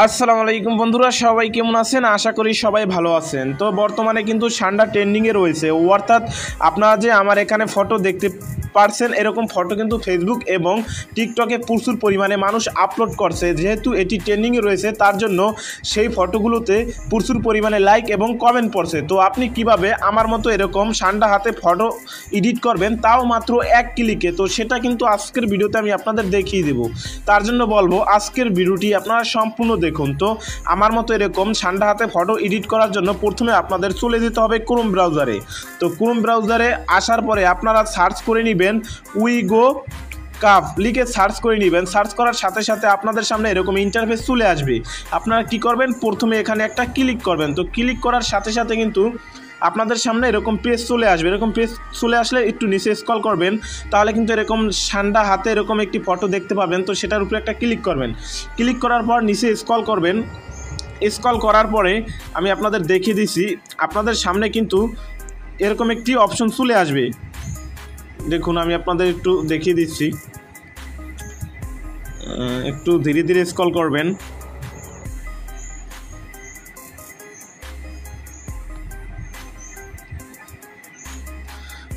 আসসালামু আলাইকুম বন্ধুরা, সবাই কেমন আছেন? আশা করি সবাই ভালো আছেন। তো বর্তমানে কিন্তু ঠান্ডা ট্রেন্ডিংয়ে রয়েছে, অর্থাৎ আপনারা যে আমার এখানে ফটো দেখতে পারছেন, এরকম ফটো কিন্তু ফেসবুক এবং টিকটকে প্রচুর পরিমাণে মানুষ আপলোড করছে। যেহেতু এটি ট্রেন্ডিংয়ে রয়েছে, তার জন্য সেই ফটোগুলোতে প্রচুর পরিমাণে লাইক এবং কমেন্ট পড়ছে। তো আপনি কিভাবে আমার মতো এরকম ঠান্ডা হাতে ফটো এডিট করবেন, তাও মাত্র এক ক্লিকে, তো সেটা কিন্তু আজকের ভিডিওতে আমি আপনাদের দেখিয়ে দেব। তার জন্য বলবো আজকের ভিডিওটি আপনারা সম্পূর্ণ দেখুন। তো আমার মতো এরকম ঠান্ডা হাতে ফটো এডিট করার জন্য প্রথমে আপনাদের চলে যেতে হবে ক্রোম ব্রাউজারে। তো ক্রোম ব্রাউজারে আসার পরে আপনারা সার্চ করে নেবেন উইগো কাপ লিখে সার্চ করে নেবেন। সার্চ করার সাথে সাথে আপনাদের সামনে এরকম ইন্টারফেস চলে আসবে। আপনারা কি করবেন, প্রথমে এখানে একটা ক্লিক করবেন। তো ক্লিক করার সাথে সাথে কিন্তু আপনাদের সামনে এরকম পেজ চলে আসবে। এরকম পেজ চলে আসলে একটু নিচে স্ক্রল করবেন, তাহলে কিন্তু এরকম ঠান্ডা হাতে এরকম একটি ফটো দেখতে পাবেন। তো সেটার উপরে একটা ক্লিক করবেন। ক্লিক করার পর নিচে স্ক্রল করবেন। স্ক্রল করার পরে আমি আপনাদের দেখিয়ে দিচ্ছি, আপনাদের সামনে কিন্তু এরকম একটি অপশন চলে আসবে। দেখুন, আমি আপনাদের একটু দেখিয়ে দিচ্ছি, একটু ধীরে ধীরে স্ক্রল করবেন।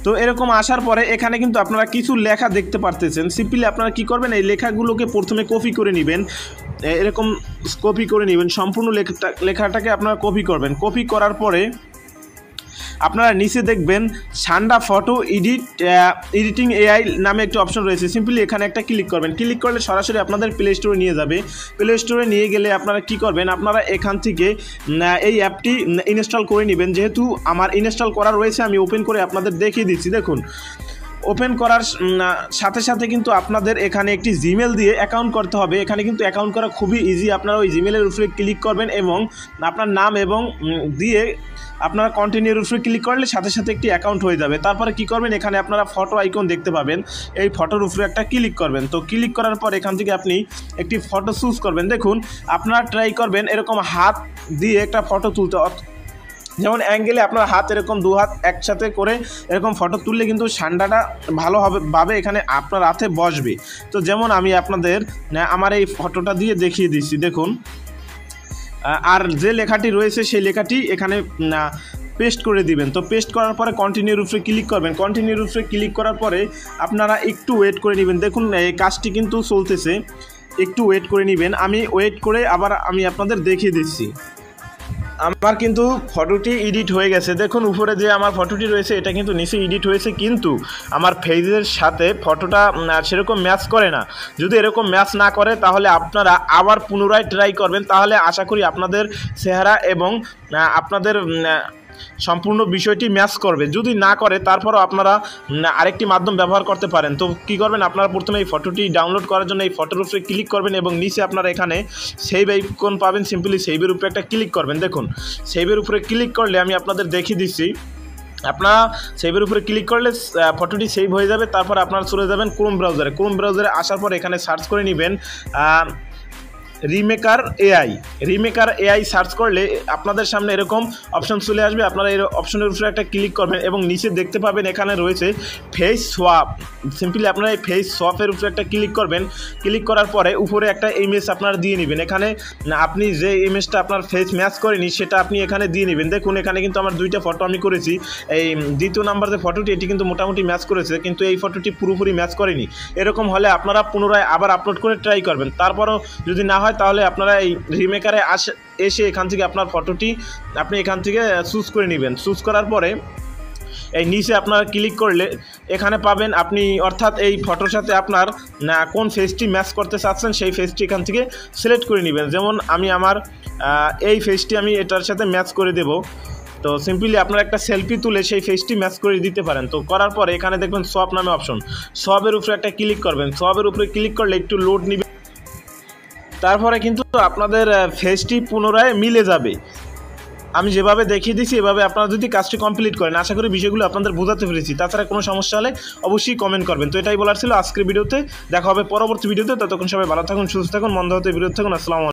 তো এরকম আসার পরে এখানে কিন্তু আপনারা কিছু লেখা দেখতে পারতেছেন। সিম্পলি আপনারা কি করবেন, এই লেখাগুলোকে প্রথমে কপি করে নেবেন। এরকম কপি করে নেবেন, সম্পূর্ণ লেখাটাকে আপনারা কপি করবেন। কপি করার পরে আপনারা নিচে দেখবেন ঠান্ডা ফটো এডিটিং এআই নামে একটি অপশন রয়েছে। সিম্পলি এখানে একটা ক্লিক করবেন। ক্লিক করলে সরাসরি আপনাদের প্লে স্টোরে নিয়ে যাবে। প্লে স্টোরে নিয়ে গেলে আপনারা কি করবেন, আপনারা এখান থেকে এই অ্যাপটি ইনস্টল করে নেবেন। যেহেতু আমার ইনস্টল করা রয়েছে, আমি ওপেন করে আপনাদের দেখিয়ে দিচ্ছি। দেখুন, ওপেন করার সাথে সাথে কিন্তু আপনাদের এখানে একটি জিমেল দিয়ে অ্যাকাউন্ট করতে হবে। এখানে কিন্তু অ্যাকাউন্ট করা খুবই ইজি। আপনারা ওই জিমেলের উপরে ক্লিক করবেন এবং আপনার নাম এবং দিয়ে আপনারা কন্টিনিউর উপরে ক্লিক করলে সাথে সাথে একটি অ্যাকাউন্ট হয়ে যাবে। তারপরে কি করবেন, এখানে আপনারা ফটো আইকন দেখতে পাবেন, এই ফটোর উপরে একটা ক্লিক করবেন। তো ক্লিক করার পর এখান থেকে আপনি একটি ফটো চুজ করবেন। দেখুন, আপনারা ট্রাই করবেন এরকম হাত দিয়ে একটা ফটো তুলতে, যেমন অ্যাঙ্গেলে আপনার হাত এরকম দু হাত একসাথে করে এরকম ফটো তুললে কিন্তু ঠান্ডাটা ভালোভাবে এখানে আপনার হাতে বসবে। তো যেমন আমি আপনাদের আমার এই ফটোটা দিয়ে দেখিয়ে দিচ্ছি। দেখুন, আর যে লেখাটি রয়েছে সেই লেখাটি এখানে পেস্ট করে দিবেন। তো পেস্ট করার পরে কন্টিনিউর উপরে ক্লিক করবেন। কন্টিনিউর উপরে ক্লিক করার পরে আপনারা একটু ওয়েট করে নেবেন। দেখুন, এই কাজটি কিন্তু চলতেছে, একটু ওয়েট করে নেবেন। আমি ওয়েট করে আবার আমি আপনাদের দেখিয়ে দিচ্ছি। আমার কিন্তু ফটোটি এডিট হয়ে গেছে। দেখুন, উপরে যে আমার ফটোটি রয়েছে এটা কিন্তু নিচে এডিট হয়েছে, কিন্তু আমার ফেজের সাথে ফটোটা সেরকম ম্যাচ করে না। যদি এরকম ম্যাচ না করে তাহলে আপনারা আবার পুনরায় ট্রাই করবেন, তাহলে আশা করি আপনাদের চেহারা এবং আপনাদের সম্পূর্ণ বিষয়টি ম্যাচ করবে। যদি না করে তারপরও আপনারা আরেকটি মাধ্যম ব্যবহার করতে পারেন। তো কী করবেন, আপনারা প্রথমে এই ফটোটি ডাউনলোড করার জন্য এই ফটোর উপরে ক্লিক করবেন এবং নিচে আপনারা এখানে সেভ আইকন পাবেন। সিম্পলি সেভের উপরে একটা ক্লিক করবেন। দেখুন, সেভের উপরে ক্লিক করলে আমি আপনাদের দেখিয়ে দিচ্ছি, আপনারা সেভের উপরে ক্লিক করলে ফটোটি সেভ হয়ে যাবে। তারপর আপনারা চলে যাবেন ক্রোম ব্রাউজারে। ক্রোম ব্রাউজারে আসার পর এখানে সার্চ করে নেবেন রিমেকার এআই সার্চ করলে আপনাদের সামনে এরকম অপশন চলে আসবে। আপনারা এই অপশনের উপরে একটা ক্লিক করবেন এবং নিচে দেখতে পাবেন এখানে রয়েছে ফেস সোয়াপ। সিম্পলি আপনারা এই ফেস সোয়াপের উপরে একটা ক্লিক করবেন। ক্লিক করার পরে উপরে একটা ইমেজ আপনারা দিয়ে নেবেন। এখানে আপনি যে ইমেজটা আপনার ফেস ম্যাচ করেনি সেটা আপনি এখানে দিয়ে নেবেন। দেখুন, এখানে কিন্তু আমার দুইটা ফটো আমি করেছি। এই দ্বিতীয় নাম্বার যে ফটোটি, এটি কিন্তু মোটামুটি ম্যাচ করেছে, কিন্তু এই ফটোটি পুরোপুরি ম্যাচ করেনি। এরকম হলে আপনারা পুনরায় আবার আপলোড করে ট্রাই করবেন। তারপরও যদি না হয় তাহলে আপনারা এই রিমেকারে এসে এখান থেকে আপনার ফটোটি আপনি এখান থেকে চুজ করে নেবেন। চুজ করার পরে এই নিচে আপনারা ক্লিক করলে এখানে পাবেন আপনি, অর্থাৎ এই ফটোর সাথে আপনার কোন ফেসটি ম্যাচ করতে চাচ্ছেন সেই ফেসটি এখান থেকে সিলেক্ট করে নেবেন। যেমন আমি আমার এই ফেসটি আমি এটার সাথে ম্যাচ করে দেব। তো সিম্পলি আপনারা একটা সেলফি তুলে সেই ফেসটি ম্যাচ করে দিতে পারেন। তো করার পরে এখানে দেখবেন সোয়াপ নামে অপশন, সোয়াপের উপরে একটা ক্লিক করবেন। সোয়াপের উপরে ক্লিক করলে একটু লোড নেবে, তারপরে কিন্তু আপনাদের ফেসটি পুনরায় মিলে যাবে। আমি যেভাবে দেখিয়ে দিচ্ছি এভাবে আপনারা যদি কাজটি কমপ্লিট করেন, আশা করি বিষয়গুলো আপনাদের বোঝাতে পেরেছি। তাছাড়া কোনো সমস্যা হলে অবশ্যই কমেন্ট করবেন। তো এটাই বলার ছিল আজকের ভিডিওতে। দেখা হবে পরবর্তী ভিডিওতে। ততক্ষণ সবাই ভালো থাকুন, সুস্থ থাকুন, মন্দ হতে বিরত থাকুন। আসসালামু আলাইকুম।